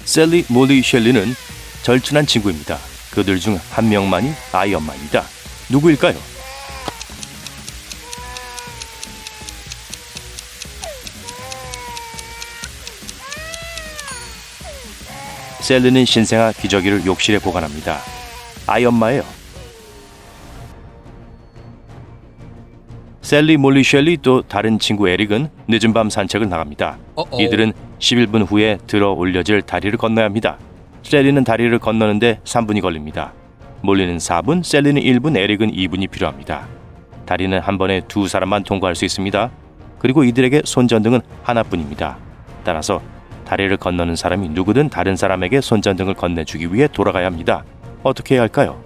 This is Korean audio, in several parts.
셀리, 몰리, 셸리는 절친한 친구입니다. 그들 중 한 명만이 아이언맨입니다. 누구일까요? 셀리는 신생아 기저귀를 욕실에 보관합니다. 아이엄마예요. 셀리, 몰리, 셸리 또 다른 친구 에릭은 늦은 밤 산책을 나갑니다. 이들은 11분 후에 들어 올려질 다리를 건너야 합니다. 셀리는 다리를 건너는데 3분이 걸립니다. 몰리는 4분, 셀리는 1분, 에릭은 2분이 필요합니다. 다리는 한 번에 두 사람만 통과할 수 있습니다. 그리고 이들에게 손전등은 하나뿐입니다. 따라서 다리를 건너는 사람이 누구든 다른 사람에게 손전등을 건네주기 위해 돌아가야 합니다. 어떻게 해야 할까요?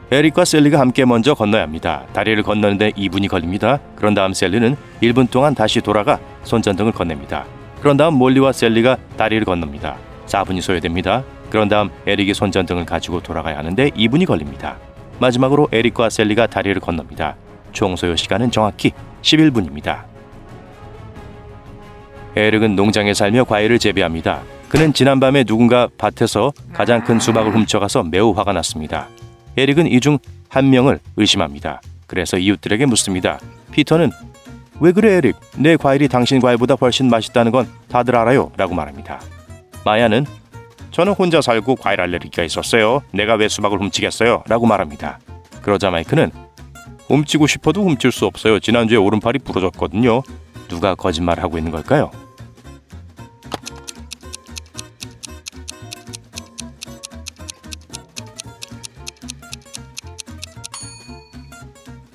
에릭과 셀리가 함께 먼저 건너야 합니다. 다리를 건너는데 2분이 걸립니다. 그런 다음 셀리는 1분 동안 다시 돌아가 손전등을 건넵니다. 그런 다음 몰리와 셀리가 다리를 건넙니다. 4분이 소요됩니다. 그런 다음 에릭이 손전등을 가지고 돌아가야 하는데 2분이 걸립니다. 마지막으로 에릭과 셀리가 다리를 건넙니다. 총 소요 시간은 정확히 11분입니다. 에릭은 농장에 살며 과일을 재배합니다. 그는 지난밤에 누군가 밭에서 가장 큰 수박을 훔쳐가서 매우 화가 났습니다. 에릭은 이 중 한 명을 의심합니다. 그래서 이웃들에게 묻습니다. 피터는 "왜 그래 에릭? 내 과일이 당신 과일보다 훨씬 맛있다는 건 다들 알아요 라고 말합니다. 마야는 "저는 혼자 살고 과일 알레르기가 있었어요. 내가 왜 수박을 훔치겠어요? 라고 말합니다. 그러자 마이크는 "훔치고 싶어도 훔칠 수 없어요. 지난주에 오른팔이 부러졌거든요." 누가 거짓말을 하고 있는 걸까요?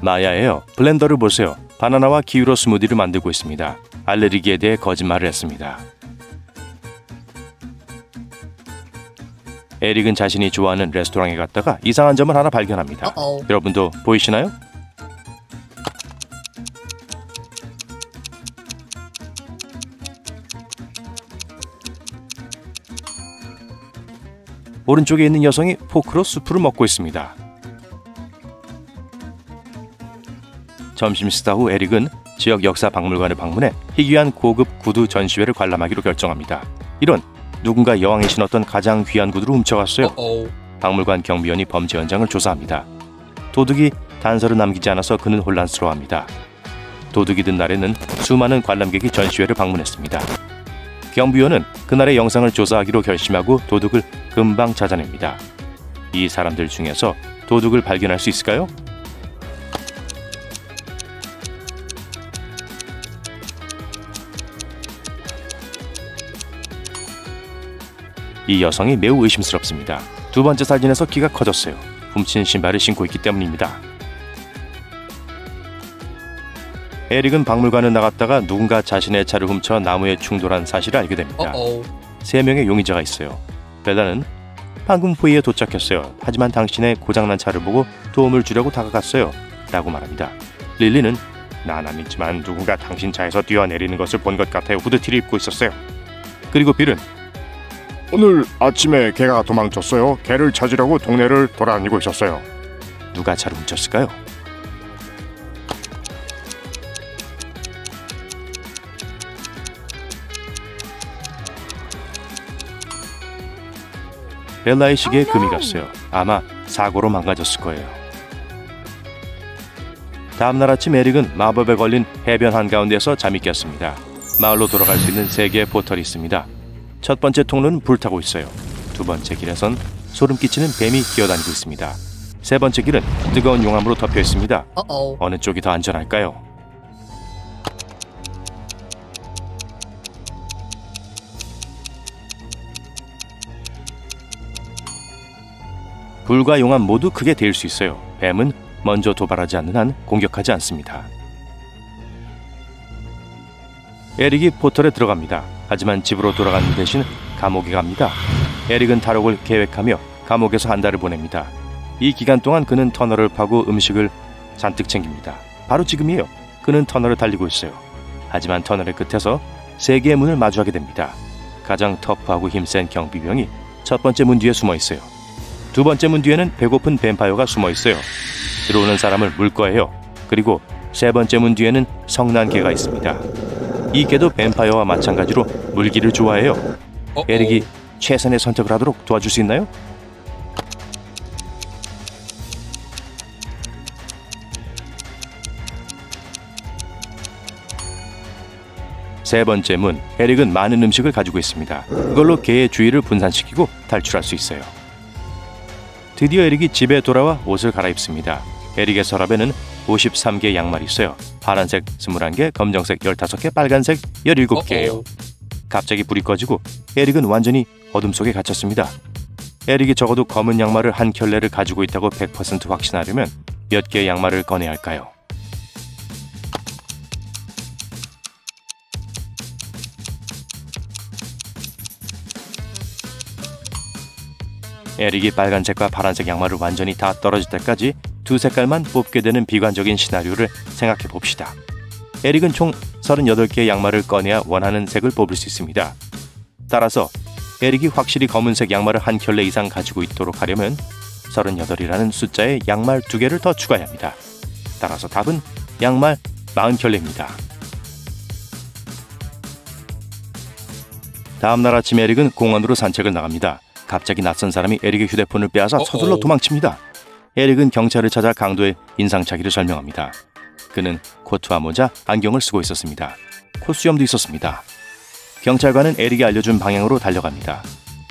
마야예요. 블렌더를 보세요. 바나나와 키위로 스무디를 만들고 있습니다. 알레르기에 대해 거짓말을 했습니다. 에릭은 자신이 좋아하는 레스토랑에 갔다가 이상한 점을 하나 발견합니다. 여러분도 보이시나요? 오른쪽에 있는 여성이 포크로 수프를 먹고 있습니다. 점심 식사 후 에릭은 지역 역사 박물관을 방문해 희귀한 고급 구두 전시회를 관람하기로 결정합니다. 이런, 누군가 여왕이 신었던 가장 귀한 구두를 훔쳐갔어요. 박물관 경비원이 범죄 현장을 조사합니다. 도둑이 단서를 남기지 않아서 그는 혼란스러워합니다. 도둑이 든 날에는 수많은 관람객이 전시회를 방문했습니다. 경비원은 그날의 영상을 조사하기로 결심하고 도둑을 금방 찾아냅니다. 이 사람들 중에서 도둑을 발견할 수 있을까요? 이 여성이 매우 의심스럽습니다. 두 번째 사진에서 키가 커졌어요. 훔친 신발을 신고 있기 때문입니다. 에릭은 박물관을 나갔다가 누군가 자신의 차를 훔쳐 나무에 충돌한 사실을 알게 됩니다. 3명의 용의자가 있어요. 벨라는 "방금 후에 도착했어요. 하지만 당신의 고장난 차를 보고 도움을 주려고 다가갔어요 라고 말합니다. 릴리는 "난 안 믿지만 누군가 당신 차에서 뛰어내리는 것을 본 것 같아요. 후드티를 입고 있었어요." 그리고 빌은 "오늘 아침에 개가 도망쳤어요. 개를 찾으려고 동네를 돌아다니고 있었어요." 누가 차를 훔쳤을까요? 벨라의 시계에 금이 갔어요. 아마 사고로 망가졌을 거예요. 다음날 아침 에릭은 마법에 걸린 해변 한가운데서 잠이 깼습니다. 마을로 돌아갈 수 있는 3개의 포털이 있습니다. 첫 번째 통로는 불타고 있어요. 두 번째 길에선 소름 끼치는 뱀이 기어다니고 있습니다. 세 번째 길은 뜨거운 용암으로 덮여 있습니다. 어느 쪽이 더 안전할까요? 불과 용암 모두 크게 데일 수 있어요. 뱀은 먼저 도발하지 않는 한 공격하지 않습니다. 에릭이 포털에 들어갑니다. 하지만 집으로 돌아가는 대신 감옥에 갑니다. 에릭은 탈옥을 계획하며 감옥에서 한 달을 보냅니다. 이 기간 동안 그는 터널을 파고 음식을 잔뜩 챙깁니다. 바로 지금이에요. 그는 터널을 달리고 있어요. 하지만 터널의 끝에서 3개의 문을 마주하게 됩니다. 가장 터프하고 힘센 경비병이 첫 번째 문 뒤에 숨어 있어요. 두 번째 문 뒤에는 배고픈 뱀파이어가 숨어 있어요. 들어오는 사람을 물 거예요. 그리고 세 번째 문 뒤에는 성난개가 있습니다. 이 개도 뱀파이어와 마찬가지로 물기를 좋아해요. 에릭이 최선의 선택을 하도록 도와줄 수 있나요? 세 번째 문, 에릭은 많은 음식을 가지고 있습니다. 그걸로 개의 주의를 분산시키고 탈출할 수 있어요. 드디어 에릭이 집에 돌아와 옷을 갈아입습니다. 에릭의 서랍에는 53개 양말이 있어요. 파란색 21개, 검정색 15개, 빨간색 17개예요. 갑자기 불이 꺼지고 에릭은 완전히 어둠 속에 갇혔습니다. 에릭이 적어도 검은 양말을 한 켤레를 가지고 있다고 100% 확신하려면 몇 개의 양말을 꺼내야 할까요? 에릭이 빨간색과 파란색 양말을 완전히 다 떨어질 때까지 두 색깔만 뽑게 되는 비관적인 시나리오를 생각해 봅시다. 에릭은 총 38개의 양말을 꺼내야 원하는 색을 뽑을 수 있습니다. 따라서 에릭이 확실히 검은색 양말을 한 켤레 이상 가지고 있도록 하려면 38이라는 숫자에 양말 2개를 더 추가해야 합니다. 따라서 답은 양말 40켤레입니다. 다음날 아침 에릭은 공원으로 산책을 나갑니다. 갑자기 낯선 사람이 에릭의 휴대폰을 빼앗아 서둘러 도망칩니다. 에릭은 경찰을 찾아 강도의 인상착의를 설명합니다. 그는 코트와 모자, 안경을 쓰고 있었습니다. 콧수염도 있었습니다. 경찰관은 에릭이 알려준 방향으로 달려갑니다.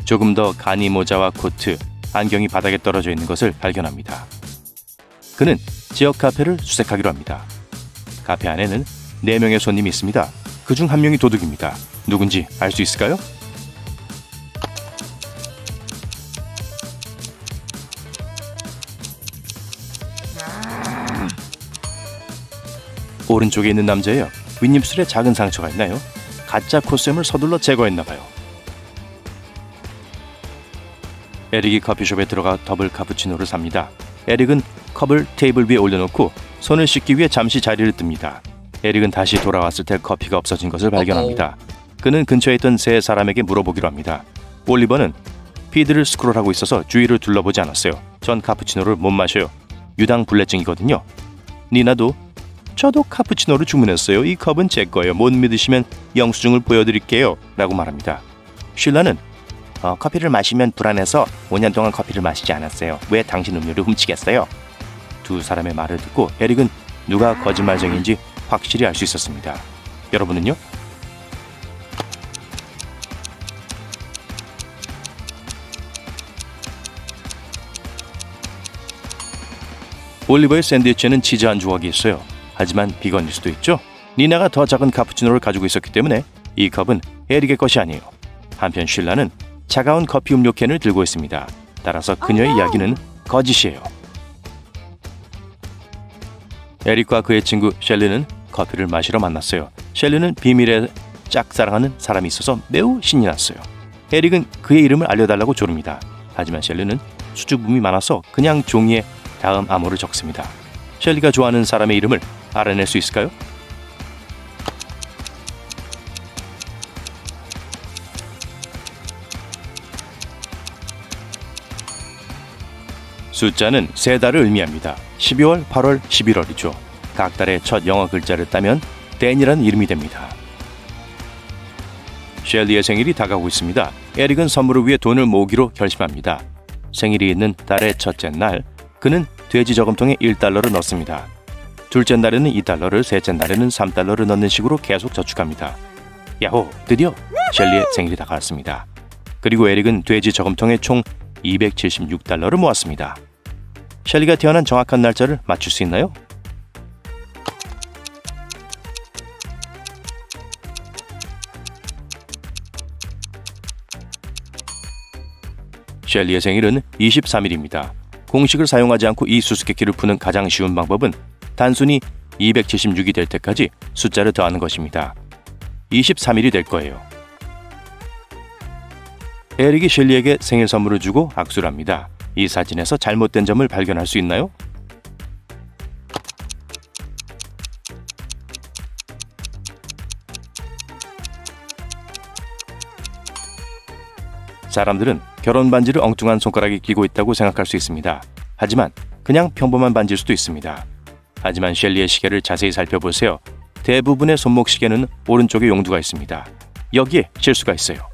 조금 더 가니 모자와 코트, 안경이 바닥에 떨어져 있는 것을 발견합니다. 그는 지역 카페를 수색하기로 합니다. 카페 안에는 4명의 손님이 있습니다. 그중 1명이 도둑입니다. 누군지 알 수 있을까요? 오른쪽에 있는 남자예요. 윗입술에 작은 상처가 있나요? 가짜 콧수염을 서둘러 제거했나봐요. 에릭이 커피숍에 들어가 더블 카푸치노를 삽니다. 에릭은 컵을 테이블 위에 올려놓고 손을 씻기 위해 잠시 자리를 뜹니다. 에릭은 다시 돌아왔을 때 커피가 없어진 것을 발견합니다. 그는 근처에 있던 세 사람에게 물어보기로 합니다. 올리버는 피드를 스크롤하고 있어서 주위를 둘러보지 않았어요. 전 카푸치노를 못 마셔요. 유당불내증이거든요. 니나도 저도 카푸치노를 주문했어요. 이 컵은 제 거예요. 못 믿으시면 영수증을 보여드릴게요. 라고 말합니다. 쉴라는 커피를 마시면 불안해서 5년 동안 커피를 마시지 않았어요. 왜 당신 음료를 훔치겠어요? 두 사람의 말을 듣고 에릭은 누가 거짓말쟁이인지 확실히 알 수 있었습니다. 여러분은요? 올리버의 샌드위치에는 치즈 한 조각이 있어요. 하지만 비건일 수도 있죠. 니나가 더 작은 카푸치노를 가지고 있었기 때문에 이 컵은 에릭의 것이 아니에요. 한편 쉴라는 차가운 커피 음료 캔을 들고 있습니다. 따라서 그녀의 이야기는 거짓이에요. 에릭과 그의 친구 셸리는 커피를 마시러 만났어요. 셸리는 비밀에 짝사랑하는 사람이 있어서 매우 신이 났어요. 에릭은 그의 이름을 알려달라고 조릅니다. 하지만 셸리는 수줍음이 많아서 그냥 종이에 다음 암호를 적습니다. 셸리가 좋아하는 사람의 이름을 알아낼 수 있을까요? 숫자는 세 달을 의미합니다. 12월, 8월, 11월이죠. 각 달의 첫 영어 글자를 따면 댄이라는 이름이 됩니다. 셸리의 생일이 다가오고 있습니다. 에릭은 선물을 위해 돈을 모으기로 결심합니다. 생일이 있는 달의 첫째 날, 그는 돼지 저금통에 1달러를 넣습니다. 둘째 날에는 2달러를, 셋째 날에는 3달러를 넣는 식으로 계속 저축합니다. 야호! 드디어 셸리의 생일이 다가왔습니다. 그리고 에릭은 돼지 저금통에 총 276달러를 모았습니다. 셸리가 태어난 정확한 날짜를 맞출 수 있나요? 셸리의 생일은 23일입니다. 공식을 사용하지 않고 이 수수께끼를 푸는 가장 쉬운 방법은 단순히 276이 될 때까지 숫자를 더하는 것입니다. 23일이 될 거예요. 에릭이 셸리에게 생일 선물을 주고 악수를 합니다. 이 사진에서 잘못된 점을 발견할 수 있나요? 사람들은 결혼 반지를 엉뚱한 손가락에 끼고 있다고 생각할 수 있습니다. 하지만 그냥 평범한 반지일 수도 있습니다. 하지만 셸리의 시계를 자세히 살펴보세요. 대부분의 손목 시계는 오른쪽에 용두가 있습니다. 여기에 실수가 있어요.